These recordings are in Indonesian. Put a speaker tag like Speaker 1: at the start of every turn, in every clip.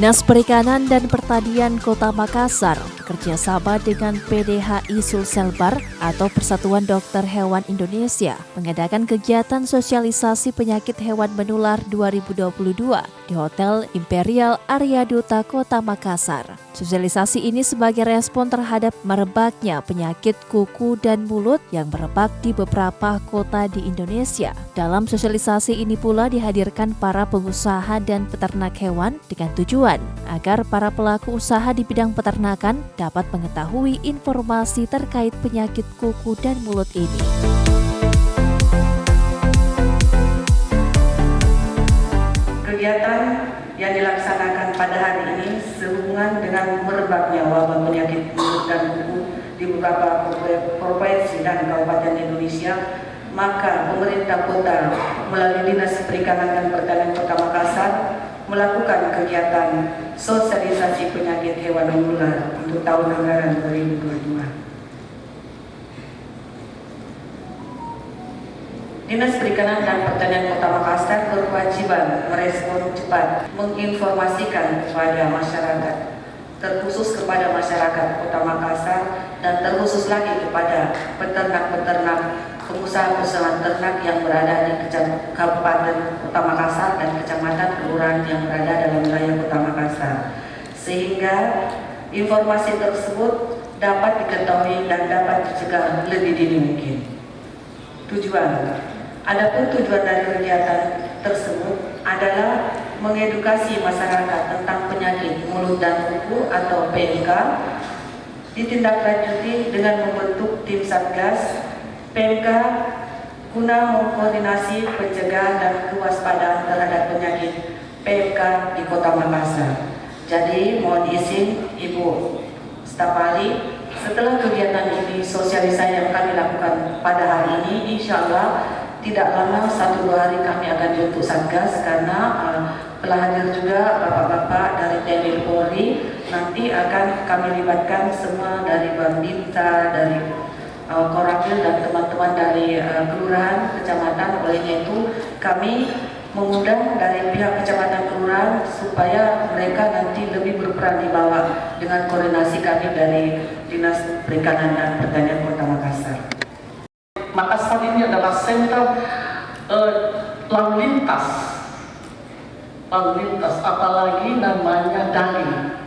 Speaker 1: Dinas Perikanan dan Pertanian Kota Makassar bekerjasama dengan PDHI Sulselbar atau Persatuan Dokter Hewan Indonesia mengadakan kegiatan sosialisasi penyakit hewan menular 2022 di Hotel Imperial Arya Duta Kota Makassar. Sosialisasi ini sebagai respon terhadap merebaknya penyakit kuku dan mulut yang merebak di beberapa kota di Indonesia. Dalam sosialisasi ini pula dihadirkan para pengusaha dan peternak hewan dengan tujuan agar para pelaku usaha di bidang peternakan dapat mengetahui informasi terkait penyakit kuku dan mulut ini.
Speaker 2: Kegiatan yang dilaksanakan pada hari ini sehubungan dengan merebaknya wabah penyakit mulut dan kuku di beberapa provinsi dan kabupaten Indonesia, maka pemerintah kota melalui Dinas Perikanan dan Pertanian Kota Makassar melakukan kegiatan sosialisasi penyakit hewan menular untuk tahun anggaran 2022. Dinas Perikanan dan Pertanian Kota Makassar berkewajiban merespon cepat, menginformasikan kepada masyarakat, terkhusus kepada masyarakat Kota Makassar dan terkhusus lagi kepada peternak-peternak, pengusaha-pengusaha ternak yang berada di Kabupaten Kota Makassar dan kecamatan kelurahan yang berada dalam wilayah Kota Makassar, sehingga informasi tersebut dapat diketahui dan dapat dicegah lebih dini mungkin. Adapun tujuan dari kegiatan tersebut adalah mengedukasi masyarakat tentang penyakit mulut dan kuku atau PMK, ditindaklanjuti dengan membentuk tim Satgas PMK guna mengkoordinasi pencegahan dan kewaspadaan terhadap penyakit PMK di Kota Makassar. Jadi mohon izin Ibu Staf Ahli, setelah kegiatan ini sosialisasi yang kami lakukan pada hari ini, insya Allah tidak lama 1-2 hari kami akan dibentuk Satgas, karena telah hadir juga bapak-bapak dari TNI Polri. Nanti akan kami libatkan semua dari Bambinta, dari Koramil dan teman-teman dari kelurahan, kecamatan. Olehnya itu kami mengundang dari pihak kecamatan kelurahan supaya mereka nanti lebih berperan di bawah dengan koordinasi kami dari Dinas Perikanan dan Pertanian Kota Makassar.
Speaker 3: Makassar ini adalah sentra lalu lintas, apalagi namanya daging.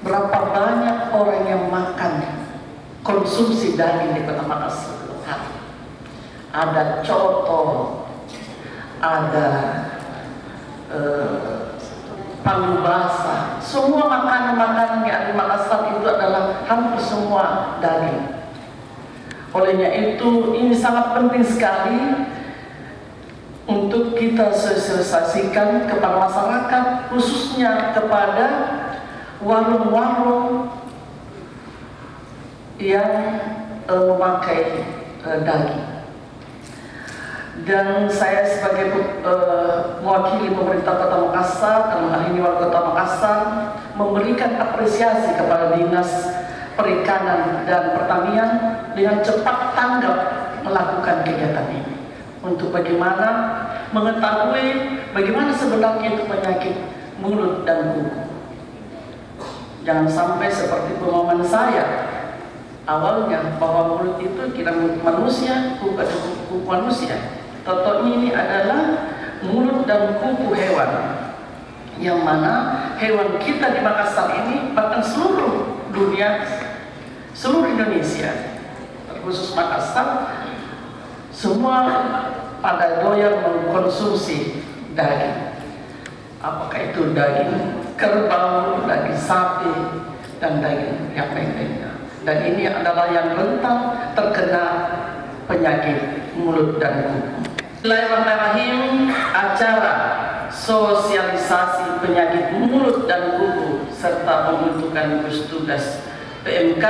Speaker 3: Berapa banyak orang yang makan konsumsi daging di Kota Makassar? Ada coto, ada palu basah, semua makanan-makanan yang ada di Makassar itu adalah hampir semua daging. Olehnya itu ini sangat penting sekali untuk kita sosialisasikan kepada masyarakat, khususnya kepada warung-warung yang memakai daging. Dan saya sebagai mewakili pemerintah Kota Makassar, dalam hal ini Wali Kota Makassar, memberikan apresiasi kepada Dinas Perikanan dan Pertanian dengan cepat tanggap melakukan kegiatan ini untuk bagaimana mengetahui bagaimana sebenarnya itu penyakit mulut dan kuku. Jangan sampai seperti pemahaman saya awalnya bahwa mulut itu kira mulut manusia, kuku adalah kuku manusia. Toto ini adalah mulut dan kuku hewan, yang mana hewan kita di Makassar ini bahkan seluruh dunia, seluruh Indonesia, terkhusus Makassar, semua pada doyan mengkonsumsi daging. Apakah itu daging kerbau, daging sapi, dan daging yang lain-lainnya. Dan ini adalah yang rentan terkena penyakit mulut dan kuku. Bismillahirrahmanirrahim. Acara sosialisasi penyakit mulut dan kuku serta pembentukan gugus tugas PMK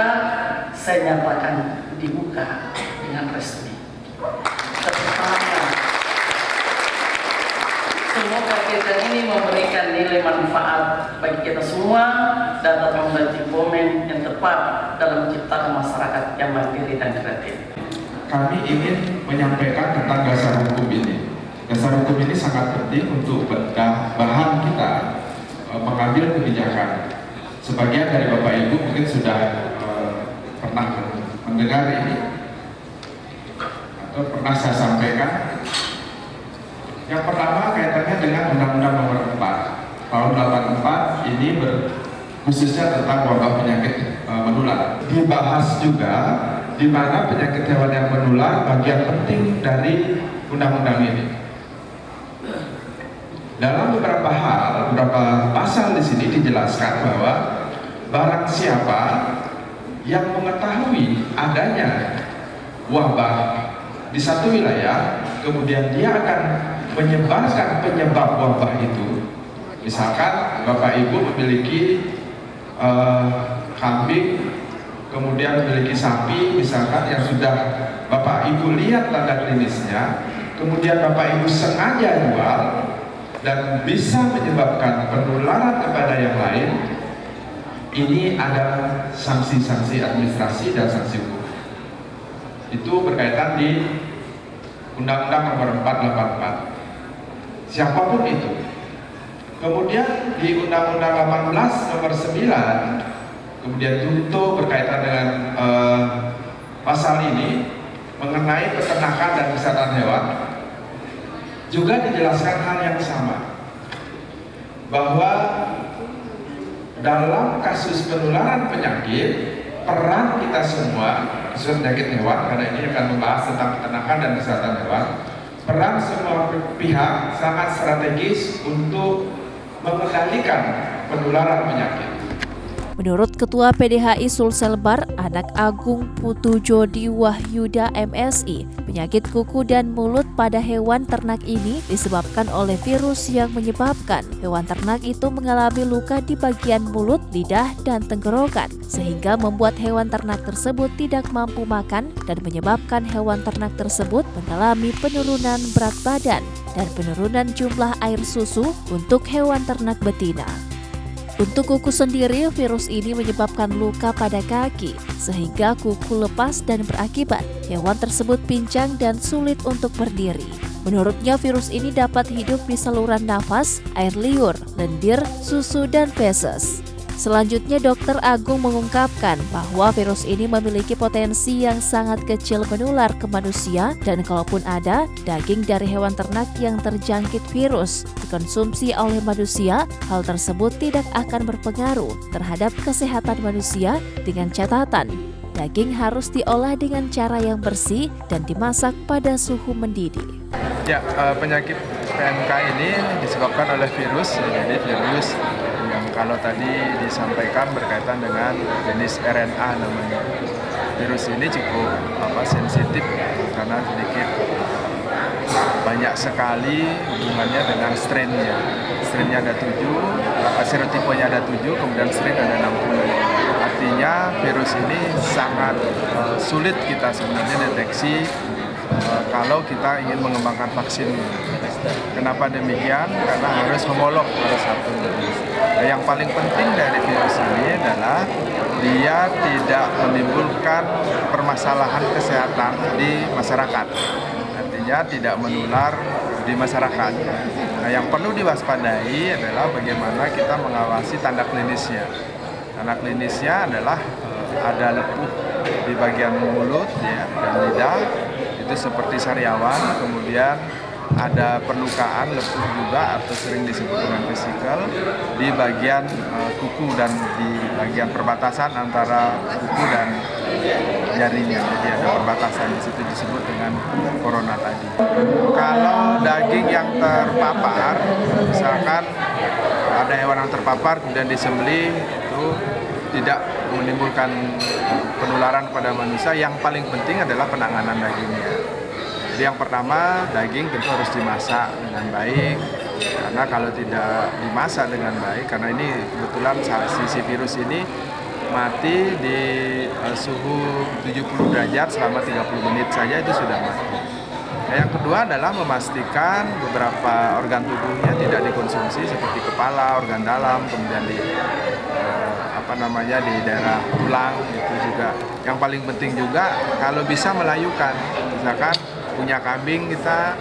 Speaker 3: saya nyatakan dibuka dengan resmi. Semoga kegiatan ini memberikan nilai manfaat bagi kita semua dan dapat membantu momen yang tepat dalam menciptakan masyarakat yang mandiri dan kreatif.
Speaker 4: Kami ingin menyampaikan tentang dasar hukum ini. Dasar hukum ini sangat penting untuk bahan kita mengambil kebijakan. Sebagian dari Bapak Ibu mungkin sudah pernah mendengar ini atau pernah saya sampaikan. Yang pertama kaitannya dengan Undang-Undang Nomor 4 tahun 84 ini khususnya tentang wabah penyakit menular. Dibahas juga di mana penyakit hewan yang menular bagian penting dari undang-undang ini. Dalam beberapa hal, beberapa pasal di sini dijelaskan bahwa barang siapa yang mengetahui adanya wabah di satu wilayah, kemudian dia akan menyebarkan penyebab wabah itu. Misalkan Bapak Ibu memiliki kambing, kemudian memiliki sapi, misalkan yang sudah Bapak Ibu lihat tanda klinisnya, kemudian Bapak Ibu sengaja jual dan bisa menyebabkan penularan kepada yang lain, ini ada sanksi-sanksi administrasi dan sanksi hukum. Itu berkaitan di Undang-Undang Nomor 4 84. Siapapun itu. Kemudian di Undang-Undang 18 Nomor 9, kemudian junto berkaitan dengan pasal ini mengenai peternakan dan kesehatan hewan, juga dijelaskan hal yang sama, bahwa dalam kasus penularan penyakit, peran kita semua, khususnya penyakit hewan, karena ini akan membahas tentang peternakan dan kesehatan hewan, peran semua pihak sangat strategis untuk mengendalikan penularan penyakit.
Speaker 1: Menurut Ketua PDHI Sulselbar, Anak Agung Putu Jodi Wahyuda MSI, penyakit kuku dan mulut pada hewan ternak ini disebabkan oleh virus yang menyebabkan hewan ternak itu mengalami luka di bagian mulut, lidah, dan tenggorokan, sehingga membuat hewan ternak tersebut tidak mampu makan dan menyebabkan hewan ternak tersebut mengalami penurunan berat badan dan penurunan jumlah air susu untuk hewan ternak betina. Untuk kuku sendiri, virus ini menyebabkan luka pada kaki, sehingga kuku lepas dan berakibat hewan tersebut pincang dan sulit untuk berdiri. Menurutnya, virus ini dapat hidup di saluran nafas, air liur, lendir, susu, dan feses. Selanjutnya, Dr. Agung mengungkapkan bahwa virus ini memiliki potensi yang sangat kecil menular ke manusia, dan kalaupun ada, daging dari hewan ternak yang terjangkit virus dikonsumsi oleh manusia, hal tersebut tidak akan berpengaruh terhadap kesehatan manusia, dengan catatan daging harus diolah dengan cara yang bersih dan dimasak pada suhu mendidih.
Speaker 5: Ya, penyakit PMK ini disebabkan oleh virus, jadi virus yang kalau tadi disampaikan berkaitan dengan jenis RNA namanya. Virus ini cukup sensitif karena sedikit banyak sekali hubungannya dengan strain-nya. Strain-nya ada 7, serotipenya ada 7, kemudian strain ada 60. Artinya virus ini sangat sulit kita sebenarnya deteksi kalau kita ingin mengembangkan vaksin. Kenapa demikian? Karena harus homolog pada satu. Nah, yang paling penting dari virus ini adalah dia tidak menimbulkan permasalahan kesehatan di masyarakat. Artinya tidak menular di masyarakat. Nah, yang perlu diwaspadai adalah bagaimana kita mengawasi tanda klinisnya. Tanda klinisnya adalah ada lepuh di bagian mulut ya, dan lidah, itu seperti sariawan, kemudian ada perlukaan lepuh juga atau sering disebut dengan vesikel di bagian kuku dan di bagian perbatasan antara kuku dan jarinya. Jadi ada perbatasan di situ disebut dengan corona tadi. Kalau daging yang terpapar, misalkan ada hewan yang terpapar kemudian disembelih, itu tidak menimbulkan penularan pada manusia. Yang paling penting adalah penanganan dagingnya. Jadi yang pertama, daging tentu harus dimasak dengan baik, karena kalau tidak dimasak dengan baik, karena ini kebetulan si virus ini mati di suhu 70 derajat selama 30 menit saja itu sudah mati. Nah, yang kedua adalah memastikan beberapa organ tubuhnya tidak dikonsumsi seperti kepala, organ dalam, kemudian di di daerah tulang, itu juga. Yang paling penting juga kalau bisa melayukan, misalkan punya kambing, kita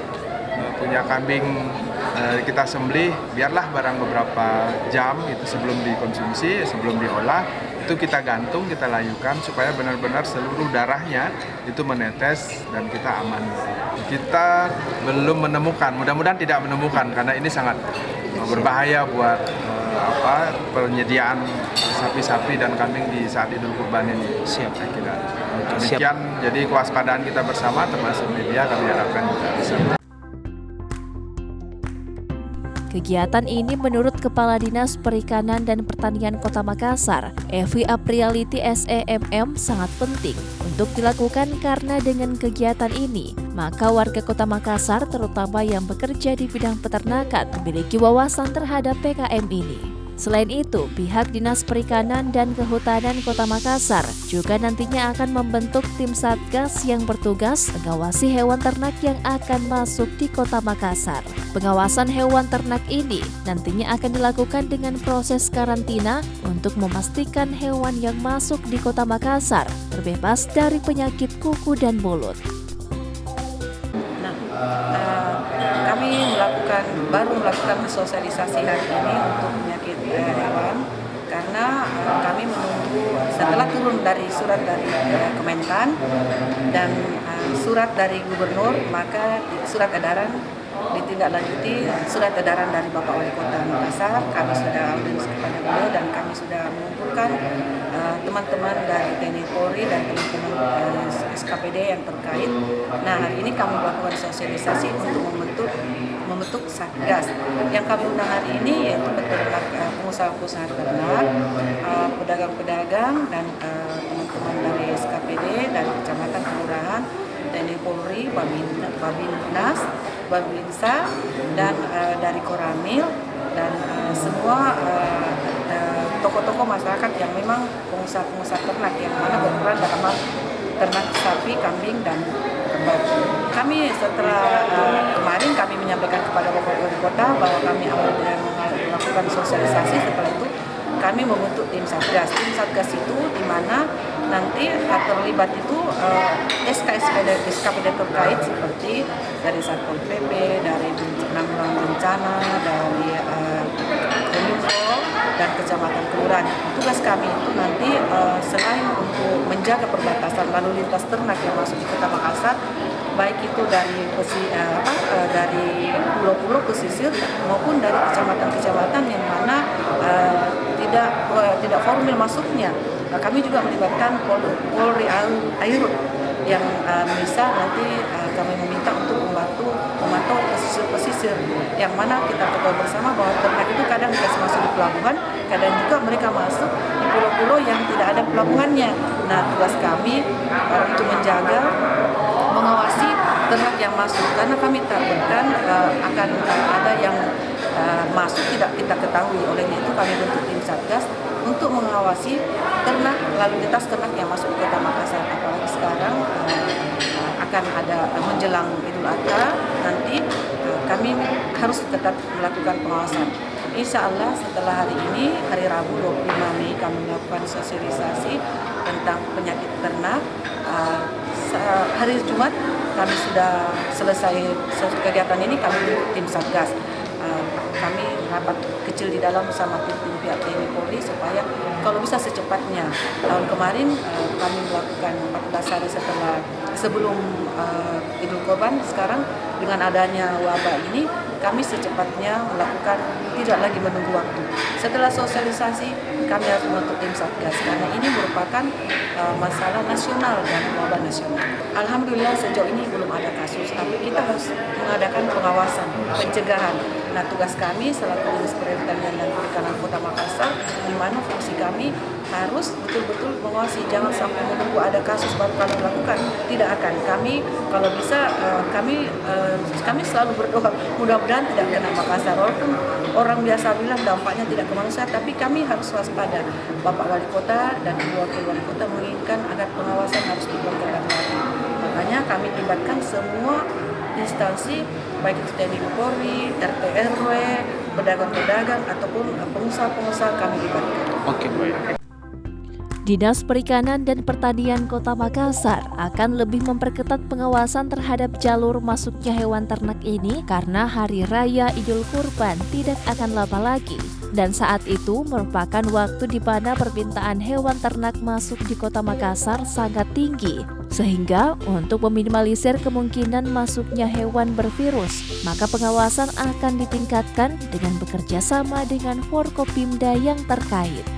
Speaker 5: punya kambing kita sembelih, biarlah barang beberapa jam itu sebelum dikonsumsi, sebelum diolah, itu kita gantung, kita layukan supaya benar-benar seluruh darahnya itu menetes dan kita aman. Kita belum menemukan, mudah-mudahan tidak menemukan karena ini sangat berbahaya buat penyediaan sapi-sapi dan kambing di saat Idul Kurban ini. Siap, saya kira. Demikian, jadi kewaspadaan kita bersama termasuk media kami harapkan juga bisa.
Speaker 1: Kegiatan ini menurut Kepala Dinas Perikanan dan Pertanian Kota Makassar, Evi Aprialiti SEMM, sangat penting untuk dilakukan karena dengan kegiatan ini, maka warga Kota Makassar terutama yang bekerja di bidang peternakan memiliki wawasan terhadap PKM ini. Selain itu, pihak Dinas Perikanan dan Kehutanan Kota Makassar juga nantinya akan membentuk tim Satgas yang bertugas mengawasi hewan ternak yang akan masuk di Kota Makassar. Pengawasan hewan ternak ini nantinya akan dilakukan dengan proses karantina untuk memastikan hewan yang masuk di Kota Makassar terbebas dari penyakit kuku dan mulut.
Speaker 6: Kami baru melakukan sosialisasi hari ini untuk penyakit hewan karena kami menunggu setelah turun dari surat dari Kementan dan surat dari Gubernur, maka surat edaran ditindaklanjuti surat edaran dari Bapak Wali Kota Makassar. Kami sudah audiens kepada beliau dan kami sudah mengumpulkan teman-teman dari TNI Polri dan teman-teman dari SKPD yang terkait. Nah, hari ini kami melakukan sosialisasi untuk membentuk Satgas. Yang kami undang hari ini yaitu peternak, pengusaha-pengusaha ternak, pedagang-pedagang dan teman-teman dari SKPD, dari kecamatan, kelurahan, TNI Polri, Babinnas, Babinsa, dan dari Koramil dan semua tokoh-tokoh masyarakat yang memang pengusaha-pengusaha ternak yang mana berperan dalam hal ternak sapi, kambing, dan kerbau. Kami setelah kemarin kami menyampaikan kepada Bapak Wali Kota bahwa kami akan melakukan sosialisasi. Setelah itu kami membentuk tim Satgas. Tim Satgas itu di mana nanti terlibat itu SKPD terkait seperti dari Satpol PP, dari penanggulangan bencana, dari Kominfo dan kecamatan kelurahan. Tugas kami itu nanti selain untuk menjaga perbatasan lalu lintas ternak yang masuk di Kota Makassar, baik itu dari pulau-pulau pesisir maupun dari kecamatan-kecamatan yang mana tidak formal masuknya. Kami juga melibatkan Polri Airut yang bisa nanti kami meminta untuk memantau pesisir yang mana kita ketahui bersama bahwa ternak itu kadang dikasih masuk di pelabuhan, kadang juga mereka masuk di pulau-pulau yang tidak ada pelabuhannya. Nah, tugas kami untuk menjaga, mengawasi ternak yang masuk karena kami takutkan akan ada yang masuk tidak kita ketahui. Oleh itu kami bentuk tim Satgas untuk mengawasi ternak lalu lintas ternak yang masuk ke Kota Makassar. Apalagi sekarang akan ada menjelang Idul Adha, nanti kami harus tetap melakukan pengawasan. Insya Allah setelah hari ini, hari Rabu 25 Mei, kami melakukan sosialisasi tentang penyakit ternak. Hari Jumat kami sudah selesai kegiatan ini, kami bentuk tim Satgas. Kami rapat kecil di dalam bersama tim pihak TNI Polri supaya kalau bisa secepatnya. Tahun kemarin kami melakukan 14 hari sebelum Idul Kurban. Sekarang dengan adanya wabah ini kami secepatnya melakukan, tidak lagi menunggu waktu. Setelah sosialisasi kami harus membentuk tim Satgas karena ini merupakan masalah nasional dan wabah nasional. Alhamdulillah sejauh ini belum ada kasus, tapi kita harus mengadakan pengawasan, pencegahan. Nah, tugas kami selaku Dinas Pertanian dan Perikanan Kota Makassar, di mana fungsi kami harus betul-betul mengawasi, jangan sampai menunggu ada kasus baru kami lakukan. Tidak akan. Kami kalau bisa kami selalu berdoa mudah-mudahan tidak kena Makassar. Walaupun orang biasa bilang dampaknya tidak ke manusia, tapi kami harus waspada. Bapak Wali Kota dan Wakil Wali Kota menginginkan agar pengawasan harus diperketat lagi. Makanya kami libatkan semua instansi, baik itu TNI Polri, RT RW, pedagang-pedagang ataupun pengusaha-pengusaha kami libatkan.
Speaker 7: Oke, baik.
Speaker 1: Dinas Perikanan dan Pertanian Kota Makassar akan lebih memperketat pengawasan terhadap jalur masuknya hewan ternak ini karena Hari Raya Idul Kurban tidak akan lama lagi. Dan saat itu merupakan waktu di mana permintaan hewan ternak masuk di Kota Makassar sangat tinggi. Sehingga untuk meminimalisir kemungkinan masuknya hewan bervirus, maka pengawasan akan ditingkatkan dengan bekerja sama dengan Forkopimda yang terkait.